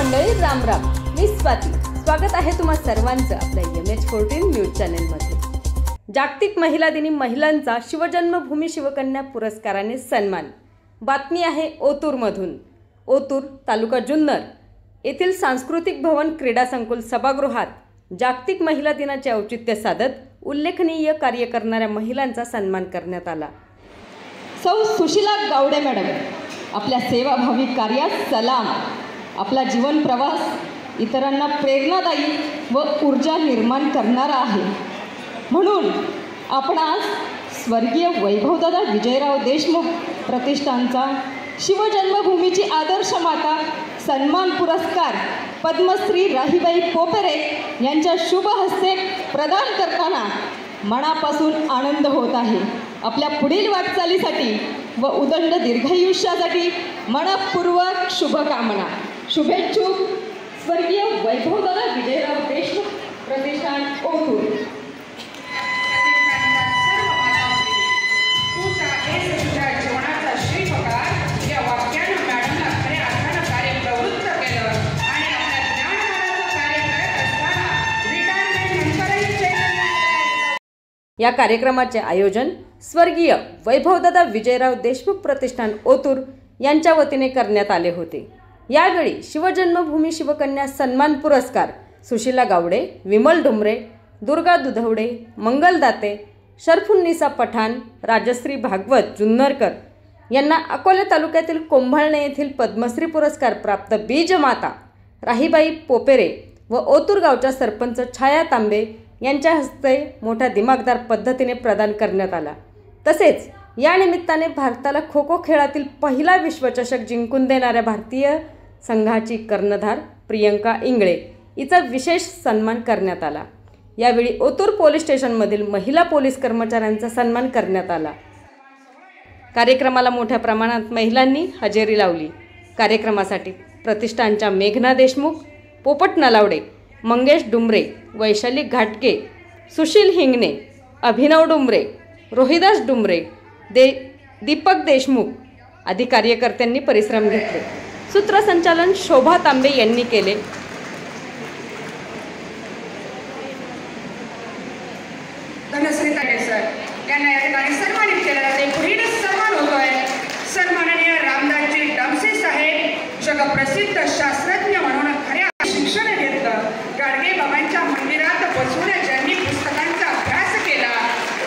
मंडळी, राम राम. मी स्वाती. स्वागत आहे तुम्हा सर्वांचं आपल्या MH14 न्यूज चॅनलमध्ये. जागतिक महिला दिनी महिलांचा शिवजन्मभूमी शिवकन्या पुरस्काराने सन्मान. बातमी आहे ओतूरमधून. ओतूर तालुका जुन्नर येथील सांस्कृतिक भवन क्रीडा संकुल सभागृहात जागतिक महिला दिनाचे औचित्य साधत उल्लेखनीय कार्य करणाऱ्या महिलांचा सन्मान करण्यात आला. सौ सुशीला गावडे मॅडम आपल्या सेवाभावी कार्यात सलाम. आपला जीवन प्रवास इतरांना प्रेरणादायी व ऊर्जा निर्माण करणारा आहे. म्हणून आपण आज स्वर्गीय वैभवदादा विजयराव देशमुख प्रतिष्ठानचा शिवजन्मभूमीची आदर्श माता सन्मान पुरस्कार पद्मश्री राहीबाई पोपेरे यांच्या शुभ हस्ते प्रदान करताना मनापासून आनंद होत आहे. आपल्या पुढील वाटचालीसाठी व उदंड दीर्घायुष्यासाठी मनपूर्वक शुभकामना. शुभेच्छुक स्वर्गीय वैभवदादा विजयराव देशमुख प्रतिष्ठान ओतूर. या कार्यक्रमाचे आयोजन स्वर्गीय वैभवदादा विजयराव देशमुख प्रतिष्ठान ओतूर यांच्या वतीने करण्यात आले होते. यावेळी शिवजन्मभूमी शिवकन्या सन्मान पुरस्कार सुशीला गावडे, विमल डुमरे, दुर्गा दुधवडे, मंगल दाते, शरफुन्निसा पठाण, राजश्री भागवत जुन्नरकर यांना अकोला तालुक्यातील कोंभाळणे येथील पद्मश्री पुरस्कार प्राप्त बीजमाता राहीबाई पोपेरे व ओतूर गावच्या सरपंच छाया तांबे यांच्या हस्ते मोठ्या दिमागदार पद्धतीने प्रदान करण्यात आला. तसेच या निमित्ताने भारताला खो खो खेळातील पहिला विश्वचषक जिंकून देणाऱ्या भारतीय संघाची कर्णधार प्रियंका इंगळे हिचा विशेष सन्मान करण्यात आला. यावेळी ओतूर पोलीस स्टेशनमधील महिला पोलीस कर्मचाऱ्यांचा सन्मान करण्यात आला. कार्यक्रमाला मोठ्या प्रमाणात महिलांनी हजेरी लावली. कार्यक्रमासाठी प्रतिष्ठानच्या मेघना देशमुख, पोपट नलावडे, मंगेश डुमरे, वैशाली घाटके, सुशील हिंगणे, अभिनव डुमरे, रोहिदास डुमरे, दीपक देशमुख आदी कार्यकर्त्यांनी परिश्रम घेतले. सूत्रसंचालन शोभा तांबे यांनी केले. धनश्री तांबे सर यांना या ठिकाणी सन्मानित केले जाते. पुढील सन्मान होतोय सन्माननीय रामदासजी डामसे साहेब, जगप्रसिद्ध शास्त्रज्ञ म्हणून खऱ्या शिक्षण घेतलं. गाडगे बाबांच्या मंदिरात बसून ज्यांनी पुस्तकांचा अभ्यास केला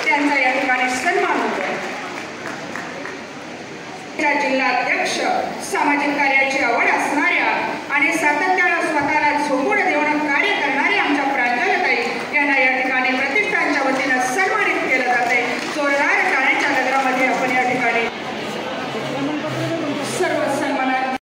त्यांचा या ठिकाणी सन्मान होतोय. जिल्हाध्यक्ष, सामाजिक कार्याची आवड असणाऱ्या आणि सातत्याने